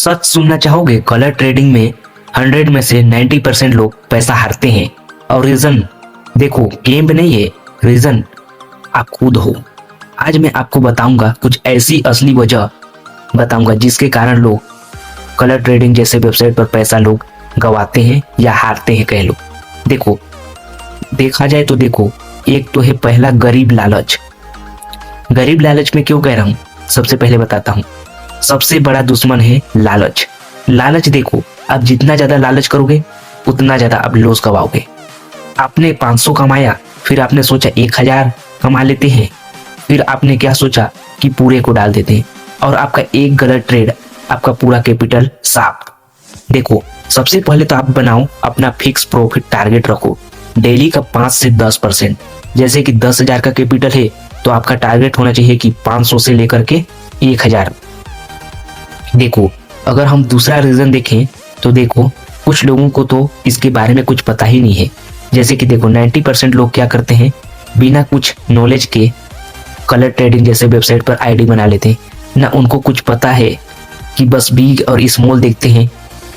सच सुनना चाहोगे? Colour trading में 100 में से 90% लोग पैसा हारते हैं। और रीजन देखो, गेम नहीं है, रीजन आप खुद हो। आज मैं आपको बताऊंगा कुछ ऐसी असली वजह बताऊंगा जिसके कारण लोग कलर ट्रेडिंग जैसे वेबसाइट पर पैसा लोग गवाते हैं या हारते हैं कह लो। देखो, देखा जाए तो देखो, एक तो है पहला गरीब लालच। गरीब लालच में क्यों कह रहा हूं, सबसे पहले बताता हूं। सबसे बड़ा दुश्मन है लालच। लालच देखो, आप जितना ज्यादा लालच करोगे उतना ज्यादा आप लॉस गवाओगे। आपने 500 कमाया, फिर आपने सोचा 1000 कमा लेते हैं, फिर आपने क्या सोचा कि पूरे को डाल देते हैं और आपका एक गलत ट्रेड आपका पूरा कैपिटल साफ। देखो, सबसे पहले तो आप बनाओ अपना फिक्स प्रॉफिट टारगेट रखो डेली का 5 से 10%। जैसे कि 10,000 का कैपिटल है तो आपका टारगेट होना चाहिए कि 500 से लेकर के 1000। देखो, अगर हम दूसरा रीजन देखें तो देखो, कुछ लोगों को तो इसके बारे में कुछ पता ही नहीं है। जैसे कि देखो 90% लोग क्या करते हैं, बिना कुछ नॉलेज के कलर ट्रेडिंग जैसे वेबसाइट पर आईडी बना लेते हैं। ना उनको कुछ पता है कि बस बिग और स्मॉल देखते हैं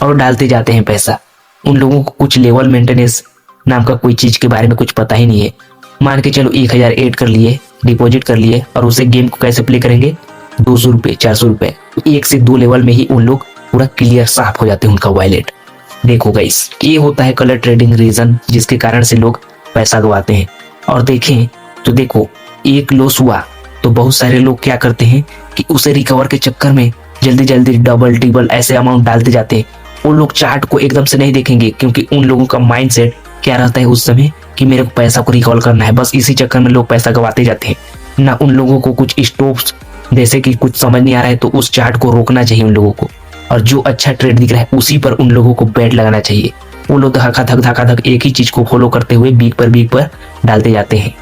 और डालते जाते हैं पैसा। उन लोगों को कुछ लेवल मेंटेनेंस नाम का कोई चीज के बारे में कुछ पता ही नहीं है। मान के चलो 1000 ऐड कर लिए, डिपॉजिट कर लिए और उसे गेम को कैसे प्ले करेंगे, 200 रुपए 400 रुपए, 1 से 2 लेवल में ही उन लोग पूरा क्लियर साफ हो जाते हैं उनका वॉलेट। देखो गाइस, ये होता है कलर ट्रेडिंग रीजन जिसके कारण से लोग पैसा गवाते हैं। और देखें तो देखो, एक लॉस हुआ तो बहुत सारे लोग क्या करते हैं कि उसे रिकवर के चक्कर में जल्दी जल्दी डबल ट्रिपल ऐसे अमाउंट डालते जाते हैं। वो लोग चार्ट को एकदम से नहीं देखेंगे क्योंकि उन लोगों का माइंडसेट क्या रहता है उस समय कि मेरे को पैसा को रिकवर करना है। बस इसी चक्कर में लोग पैसा गवाते जाते हैं। ना उन लोगों को कुछ स्टॉप्स जैसे कि कुछ समझ नहीं आ रहा है तो उस चार्ट को रोकना चाहिए उन लोगों को, और जो अच्छा ट्रेड दिख रहा है उसी पर उन लोगों को बेट लगाना चाहिए। वो लोग धक एक ही चीज को फॉलो करते हुए बीक पर डालते जाते हैं।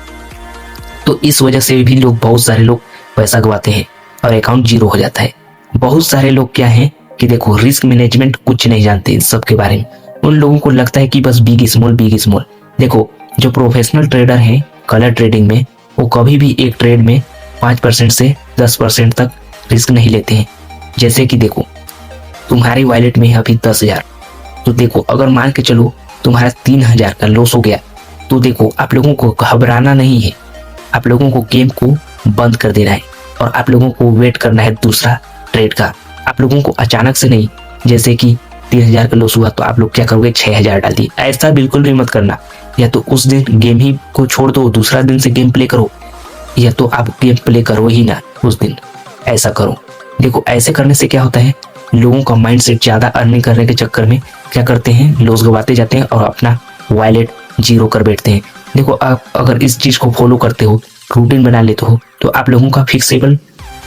तो इस वजह से भी लोग, बहुत सारे लोग पैसा गवाते हैं और अकाउंट जीरो हो जाता है। बहुत सारे लोग क्या है कि देखो, रिस्क मैनेजमेंट कुछ नहीं जानते इन सब के बारे में। उन लोगों को लगता है कि बस बिग स्मॉल बिग स्मॉल। देखो, जो प्रोफेशनल ट्रेडर हैं कलर ट्रेडिंग में, वो कभी भी एक ट्रेड में 5% से 10% तक रिस्क नहीं लेते हैं। जैसे कि देखो, तुम्हारी वॉलेट में है अभी 10,000, तो देखो अगर मान के चलो तुम्हारा 3,000 का लॉस हो गया, तो देखो आप लोगों को घबराना नहीं है। आप लोगों को गेम को बंद कर देना है और आप लोगों को वेट करना है दूसरा ट्रेड का। आप लोगों को अचानक से नहीं, जैसे कि 3,000 का लॉस हुआ तो आप लोग क्या करोगे 6,000 डाल दिए, ऐसा बिल्कुल भी मत करना। या तो उस दिन गेम ही को छोड़ दो, दूसरा दिन से गेम प्ले करो, या तो आप गेम प्ले करो ही ना उस दिन, ऐसा करो। देखो, ऐसे करने से क्या होता है, लोगों का माइंडसेट ज्यादा अर्निंग करने के चक्कर में क्या करते हैं, लॉस गवाते जाते हैं और अपना वॉलेट जीरो कर बैठते हैं। देखो, आप अगर इस चीज को फॉलो करते हो, रूटीन बना लेते हो, तो आप लोगों का फिक्सेबल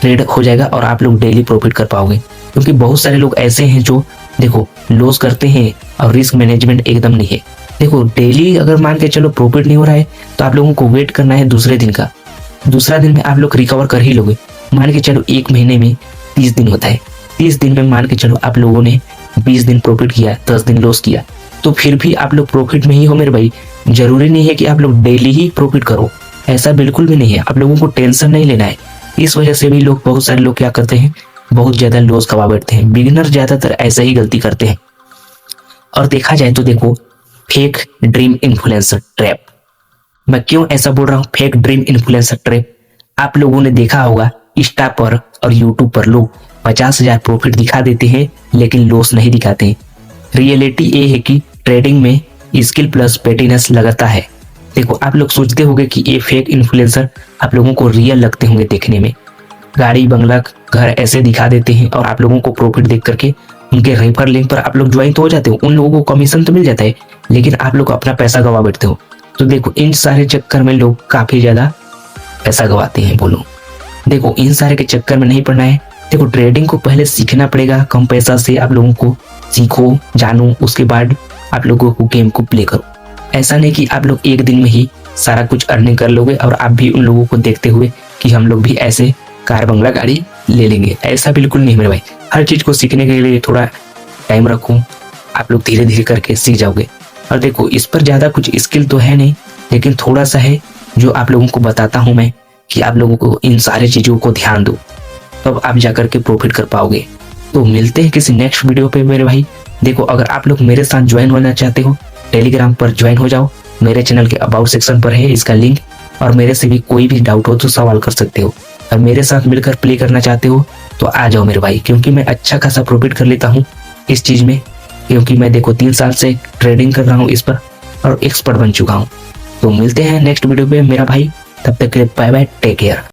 ट्रेड हो जाएगा और आप लोग डेली प्रॉफिट कर पाओगे। क्योंकि बहुत सारे लोग ऐसे हैं जो देखो लॉस करते हैं और रिस्क मैनेजमेंट एकदम नहीं है। देखो, डेली अगर मान के चलो प्रॉफिट नहीं हो रहा है तो आप लोगों को वेट करना है दूसरे दिन का। दूसरा दिन में आप लोग रिकवर कर ही लोगे। मान के चलो एक महीने में 30 दिन होता है, 30 दिन में मान के चलो आप लोगों ने 20 दिन प्रॉफिट किया, 10 दिन लॉस किया, तो फिर भी आप लोग प्रॉफिट में ही हो मेरे भाई। जरूरी नहीं है कि आप लोग डेली ही प्रॉफिट करो, ऐसा बिल्कुल भी नहीं है। आप लोगों को टेंशन नहीं लेना है। इस वजह से भी लोग, बहुत सारे लोग क्या करते हैं, बहुत ज्यादा लॉस गवा बैठते हैं। बिगिनर ज्यादातर ऐसा ही गलती करते हैं। और देखा जाए तो देखो, फेक ड्रीम इन्फ्लुएंसर ट्रैप। मैं क्यों ऐसा बोल रहा हूँ, फेक ड्रीम इन्फ्लुएंसर ट्रैप? आप लोगों ने देखा होगा इंस्टा पर और यूट्यूब पर लोग 50,000 प्रॉफिट दिखा देते हैं लेकिन लॉस नहीं दिखाते। रियलिटी ये है कि ट्रेडिंग में स्किल प्लस पेटिनेस लगता है। देखो, आप लोग सोचते होंगे कि ये फेक इन्फ्लुएंसर आप लोगों को रियल लगते होंगे देखने में, गाड़ी बंगला घर ऐसे दिखा देते हैं और आप लोगों को प्रॉफिट देख करके उनके रेफर लिंक पर आप लोग ज्वाइन तो हो जाते हो, उन लोगों को कमीशन तो मिल जाता है, लेकिन आप लोग अपना पैसा गवा बैठते हो। तो देखो, इन सारे चक्कर में लोग काफी ज्यादा पैसा गवाते हैं। बोलो, देखो इन सारे के चक्कर में नहीं पड़ना है। देखो, ट्रेडिंग को पहले सीखना पड़ेगा। कम पैसा से आप लोगों को सीखो, जानो, उसके बाद आप लोगों को गेम को प्ले करो। ऐसा नहीं कि आप लोग एक दिन में ही सारा कुछ अर्निंग कर लोगे और आप भी उन लोगों को देखते हुए कि हम लोग भी ऐसे कार बंगला गाड़ी ले लेंगे, ऐसा बिल्कुल नहीं मेरे भाई। हर चीज को सीखने के लिए थोड़ा टाइम रखो, आप लोग धीरे धीरे करके सीख जाओगे। और देखो, इस पर ज्यादा कुछ स्किल तो है नहीं, लेकिन थोड़ा सा है जो आप लोगों को बताता हूं मैं कि आप लोगों को इन सारे चीजों को ध्यान दो, तब आप जाकर के प्रॉफिट कर पाओगे। तो मिलते हैं किसी नेक्स्ट वीडियो पे मेरे भाई। देखो अगर आप लोग मेरे साथ ज्वाइन होना चाहते हो टेलीग्राम पर ज्वाइन हो जाओ, मेरे चैनल के अबाउट सेक्शन पर है इसका लिंक, और मेरे से भी कोई भी डाउट हो तो सवाल कर सकते हो। और मेरे साथ मिलकर प्ले करना चाहते हो तो आ जाओ मेरे भाई, क्योंकि मैं अच्छा खासा प्रॉफिट कर लेता हूँ इस चीज में, क्योंकि मैं देखो 3 साल से ट्रेडिंग कर रहा हूँ इस पर और एक्सपर्ट बन चुका हूँ। तो मिलते हैं नेक्स्ट वीडियो पे मेरा भाई, तब तक के लिए बाय बाय, टेक केयर।